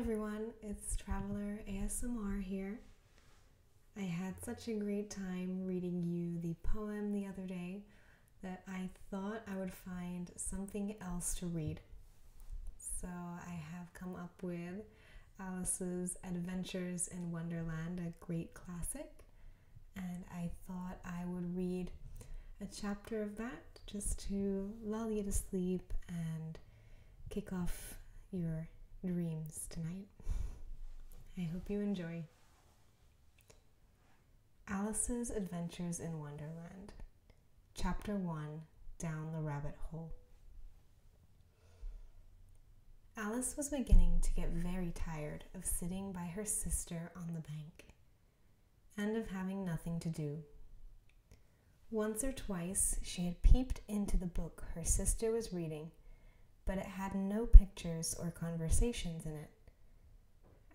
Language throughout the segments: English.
everyone, it's Traveler ASMR here. I had such a great time reading you the poem the other day that I thought I would find something else to read. So I have come up with Alice's Adventures in Wonderland, a great classic, and I thought I would read a chapter of that just to lull you to sleep and kick off your dreams tonight. I hope you enjoy. Alice's Adventures in Wonderland, Chapter 1, Down the Rabbit Hole. Alice was beginning to get very tired of sitting by her sister on the bank and of having nothing to do. Once or twice she had peeped into the book her sister was reading, but it had no pictures or conversations in it.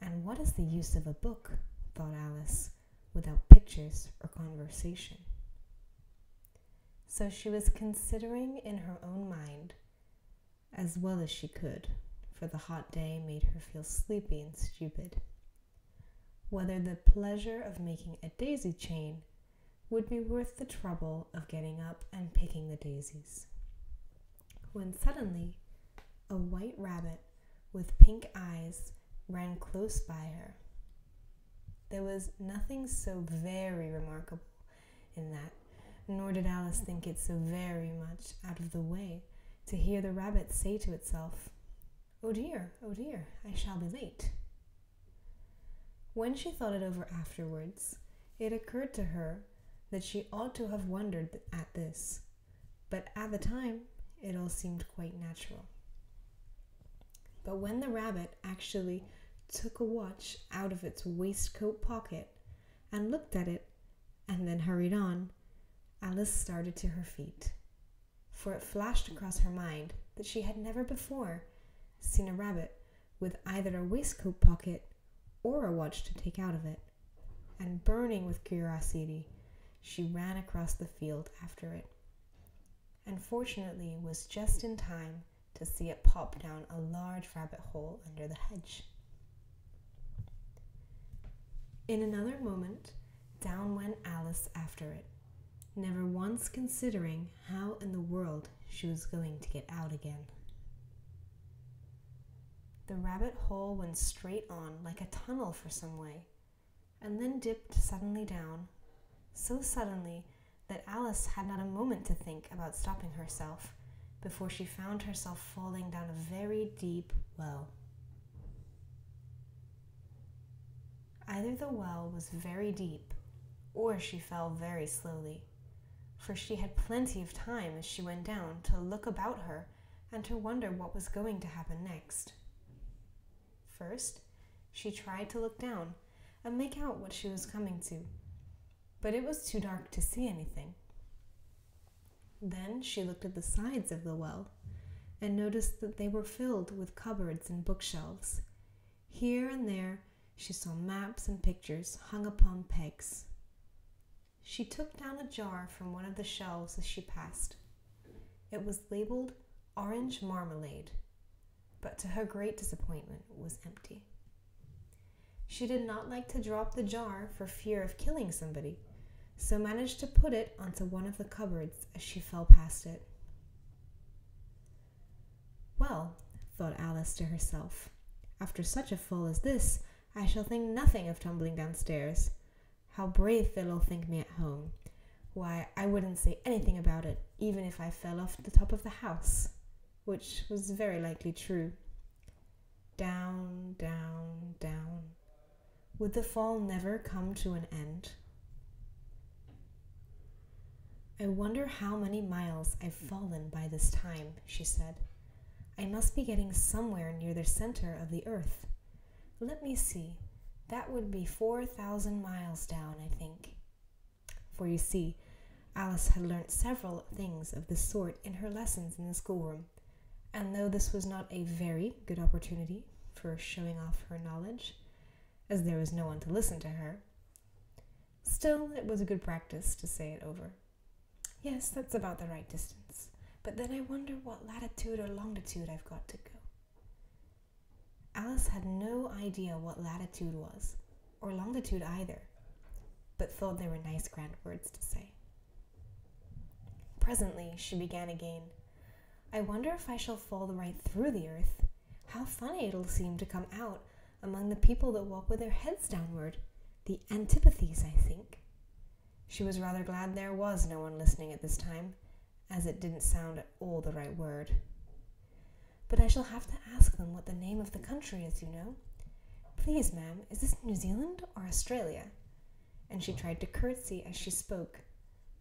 And what is the use of a book, thought Alice, without pictures or conversation? So she was considering in her own mind, as well as she could, for the hot day made her feel sleepy and stupid, whether the pleasure of making a daisy chain would be worth the trouble of getting up and picking the daisies. When suddenly, a white rabbit with pink eyes ran close by her. There was nothing so very remarkable in that, nor did Alice think it so very much out of the way to hear the rabbit say to itself, oh dear, I shall be late." When she thought it over afterwards, it occurred to her that she ought to have wondered at this, but at the time it all seemed quite natural. But when the rabbit actually took a watch out of its waistcoat pocket and looked at it and then hurried on, Alice started to her feet, for it flashed across her mind that she had never before seen a rabbit with either a waistcoat pocket or a watch to take out of it, and burning with curiosity, she ran across the field after it, and fortunately was just in time to see it pop down a large rabbit hole under the hedge. In another moment, down went Alice after it, never once considering how in the world she was going to get out again. The rabbit hole went straight on like a tunnel for some way, and then dipped suddenly down, so suddenly that Alice had not a moment to think about stopping herself before she found herself falling down a very deep well. Either the well was very deep, or she fell very slowly, for she had plenty of time as she went down to look about her and to wonder what was going to happen next. First, she tried to look down and make out what she was coming to, but it was too dark to see anything. Then she looked at the sides of the well and noticed that they were filled with cupboards and bookshelves. Here and there she saw maps and pictures hung upon pegs. She took down a jar from one of the shelves as she passed. It was labeled orange marmalade, but to her great disappointment it was empty. She did not like to drop the jar for fear of killing somebody, so managed to put it onto one of the cupboards as she fell past it. Well, thought Alice to herself, after such a fall as this, I shall think nothing of tumbling downstairs. How brave they'll all think me at home. Why, I wouldn't say anything about it, even if I fell off the top of the house, which was very likely true. Down, down, down. Would the fall never come to an end? I wonder how many miles I've fallen by this time, she said. I must be getting somewhere near the center of the earth. Let me see. That would be 4,000 miles down, I think. For you see, Alice had learnt several things of this sort in her lessons in the schoolroom, and though this was not a very good opportunity for showing off her knowledge, as there was no one to listen to her, still it was a good practice to say it over. Yes, that's about the right distance, but then I wonder what latitude or longitude I've got to go. Alice Alice had no idea what latitude was, or longitude either, but thought they were nice grand words to say. Presently, she began again. I wonder if I shall fall right through the earth. How funny it'll seem to come out among the people that walk with their heads downward. The antipathies, I think. She was rather glad there was no one listening at this time, as it didn't sound at all the right word. But I shall have to ask them what the name of the country is, you know. Please, ma'am, is this New Zealand or Australia? And she tried to curtsy as she spoke.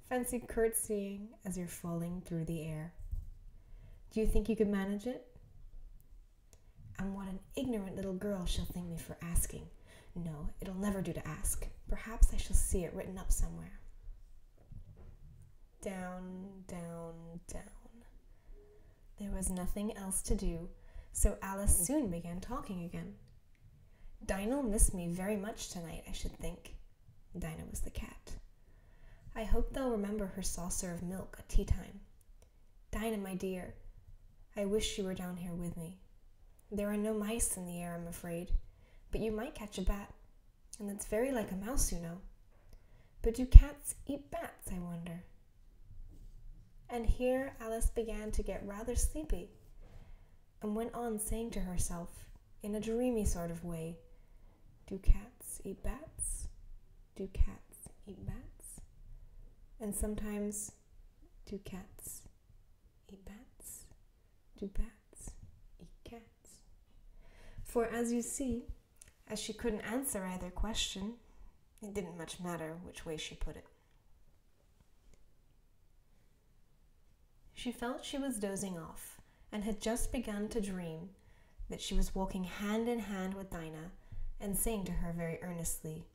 Fancy curtsying as you're falling through the air. Do you think you could manage it? And what an ignorant little girl she'll think me for asking. No, it'll never do to ask. Perhaps I shall see it written up somewhere. Down, down, down. There was nothing else to do, so Alice soon began talking again. Dinah'll miss me very much tonight, I should think. Dinah was the cat. I hope they'll remember her saucer of milk at tea time. Dinah, my dear, I wish you were down here with me. There are no mice in the air, I'm afraid, but you might catch a bat, and that's very like a mouse, you know. But do cats eat bats, I wonder? And here Alice began to get rather sleepy, and went on saying to herself, in a dreamy sort of way, do cats eat bats? Do cats eat bats? And sometimes, do cats eat bats? Do bats eat cats? For as you see, as she couldn't answer either question, it didn't much matter which way she put it. She felt she was dozing off, and had just begun to dream that she was walking hand in hand with Dinah, and saying to her very earnestly,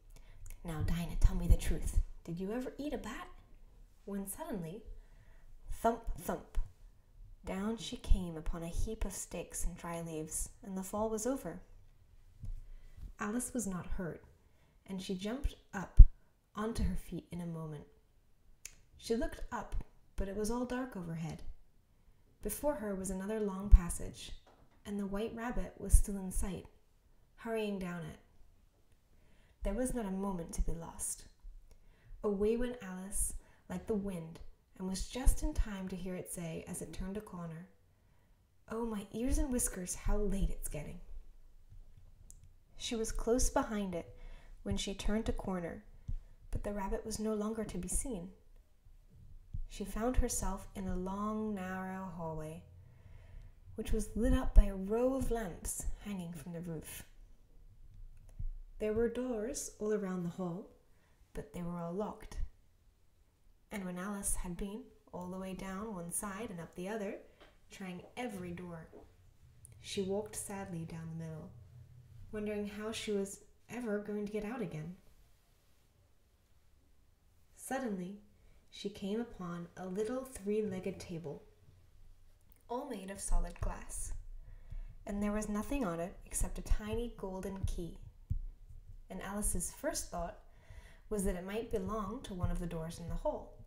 Now, Dinah, tell me the truth. Did you ever eat a bat? When suddenly, thump, thump, down she came upon a heap of sticks and dry leaves, and the fall was over. Alice was not hurt, and she jumped up onto her feet in a moment. She looked up, but it was all dark overhead. Before her was another long passage, and the white rabbit was still in sight, hurrying down it. There was not a moment to be lost. Away went Alice like the wind, and was just in time to hear it say as it turned a corner, Oh, my ears and whiskers, how late it's getting. She was close behind it when she turned a corner, but the rabbit was no longer to be seen. She found herself in a long, narrow hallway, which was lit up by a row of lamps hanging from the roof. There were doors all around the hall, but they were all locked. And when Alice had been all the way down one side and up the other, trying every door, she walked sadly down the middle, wondering how she was ever going to get out again. Suddenly, she came upon a little three-legged table, all made of solid glass, and there was nothing on it except a tiny golden key. And Alice's first thought was that it might belong to one of the doors in the hall.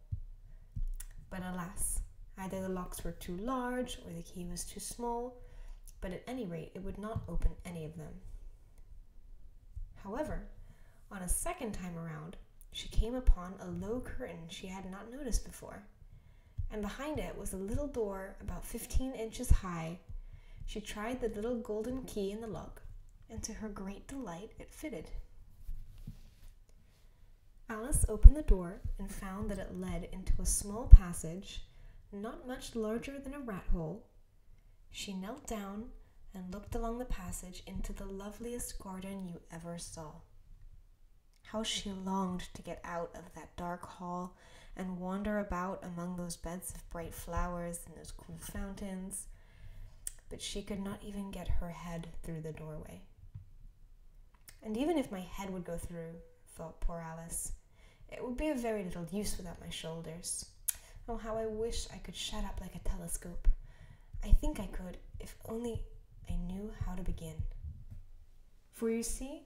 But alas, either the locks were too large or the key was too small, but at any rate it would not open any of them. However, on a second time around, she came upon a low curtain she had not noticed before, and behind it was a little door about 15 inches high. She tried the little golden key in the lock, and to her great delight it fitted. Alice opened the door and found that it led into a small passage, not much larger than a rat hole. She knelt down and looked along the passage into the loveliest garden you ever saw. How she longed to get out of that dark hall and wander about among those beds of bright flowers and those cool fountains, but she could not even get her head through the doorway. And even if my head would go through, thought poor Alice, it would be of very little use without my shoulders. Oh, how I wish I could shut up like a telescope. I think I could, if only I knew how to begin. For you see,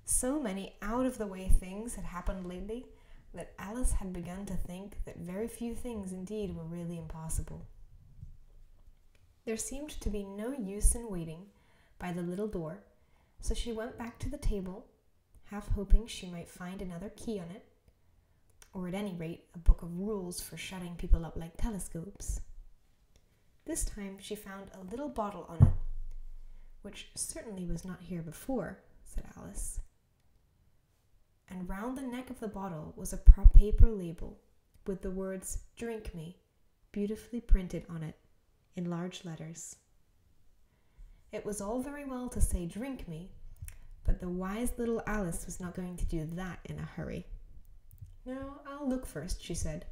so many out-of-the-way things had happened lately that Alice had begun to think that very few things indeed were really impossible. There seemed to be no use in waiting by the little door, So she went back to the table, half hoping she might find another key on it, or at any rate, a book of rules for shutting people up like telescopes. This time she found a little bottle on it, which certainly was not here before, said Alice. And round the neck of the bottle was a paper label with the words "Drink me" beautifully printed on it in large letters. It was all very well to say "drink me," but the wise little Alice was not going to do that in a hurry. "No, I'll look first," she said,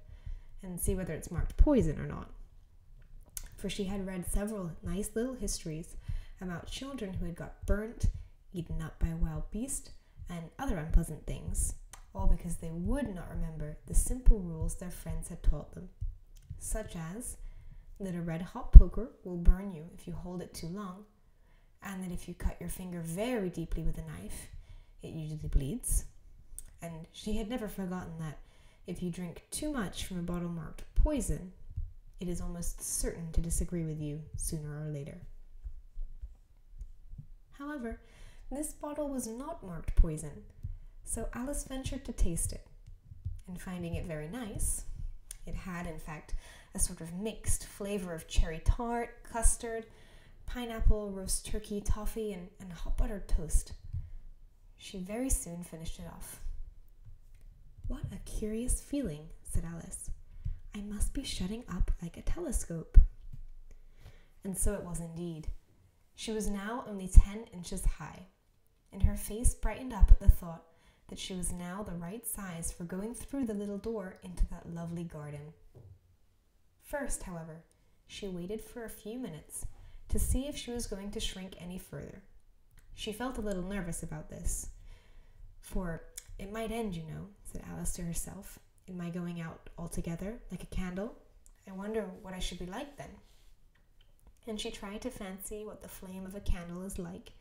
"and see whether it's marked poison or not." For she had read several nice little histories about children who had got burnt, eaten up by a wild beast, and other unpleasant things, all because they would not remember the simple rules their friends had taught them, such as that a red-hot poker will burn you if you hold it too long, and that if you cut your finger very deeply with a knife, it usually bleeds. And she had never forgotten that if you drink too much from a bottle marked poison, it is almost certain to disagree with you sooner or later. However, this bottle was not marked poison, so Alice ventured to taste it, and finding it very nice, it had, in fact, a sort of mixed flavor of cherry tart, custard, pineapple, roast turkey, toffee, and hot buttered toast. She very soon finished it off. "What a curious feeling," said Alice. "I must be shutting up like a telescope." And so it was indeed. She was now only 10 inches high, and her face brightened up at the thought that she was now the right size for going through the little door into that lovely garden. First, however, she waited for a few minutes to see if she was going to shrink any further. She felt a little nervous about this, for it might end, you know, said Alice to herself, in my going out altogether, like a candle. I wonder what I should be like then. And she tried to fancy what the flame of a candle is like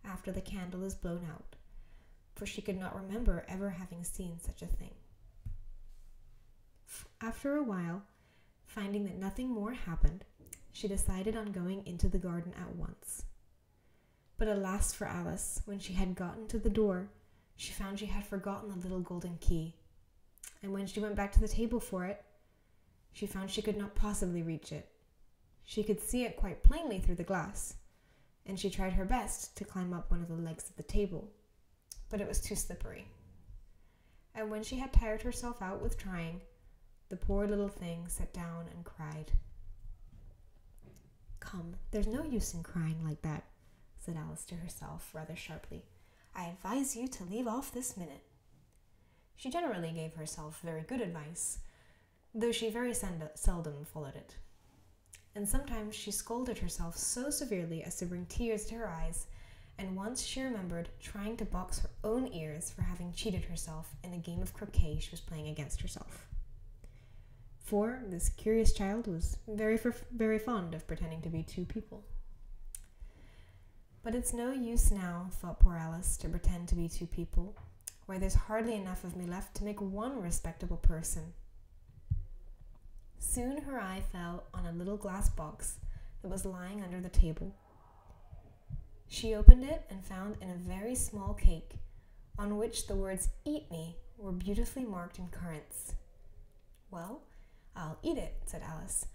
after the candle is blown out, for she could not remember ever having seen such a thing. After a while, finding that nothing more happened, she decided on going into the garden at once. But alas for Alice, when she had gotten to the door, she found she had forgotten the little golden key, and when she went back to the table for it, she found she could not possibly reach it. She could see it quite plainly through the glass, and she tried her best to climb up one of the legs of the table, but it was too slippery. And when she had tired herself out with trying, the poor little thing sat down and cried. "Come, there's no use in crying like that," said Alice to herself rather sharply. "I advise you to leave off this minute." She generally gave herself very good advice, though she very seldom followed it. And sometimes she scolded herself so severely as to bring tears to her eyes, and once she remembered trying to box her own ears for having cheated herself in a game of croquet she was playing against herself. For this curious child was very fond of pretending to be two people. But it's no use now, thought poor Alice, to pretend to be two people, where there's hardly enough of me left to make one respectable person. Soon her eye fell on a little glass box that was lying under the table. She opened it and found in a very small cake, on which the words "Eat me" were beautifully marked in currants. "Well, I'll eat it," said Alice,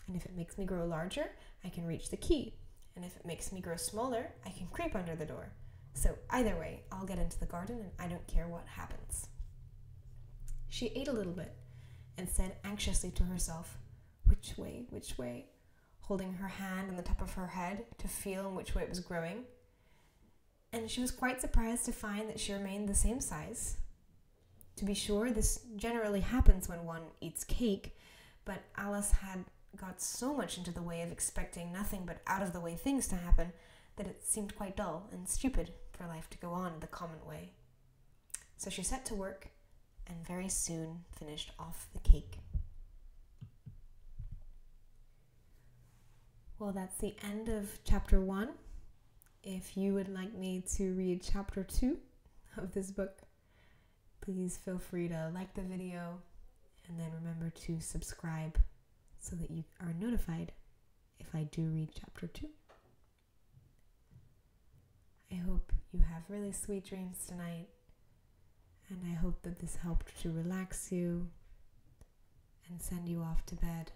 "and if it makes me grow larger, I can reach the key, and if it makes me grow smaller, I can creep under the door. So either way, I'll get into the garden and I don't care what happens." She ate a little bit and said anxiously to herself, which way, holding her hand on the top of her head to feel in which way it was growing. And she was quite surprised to find that she remained the same size. To be sure, this generally happens when one eats cake, but Alice had got so much into the way of expecting nothing but out-of-the-way things to happen that it seemed quite dull and stupid for life to go on the common way. So she set to work and very soon finished off the cake. Well, that's the end of chapter 1. If you would like me to read chapter 2 of this book, please feel free to like the video and then remember to subscribe so that you are notified if I do read chapter 2. I hope you have have really sweet dreams tonight. And I hope that this helped to relax you and send you off to bed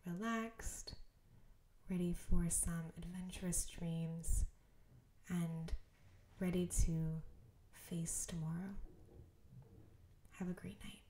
relaxed, ready for some adventurous dreams, and ready to face tomorrow. Have a great night.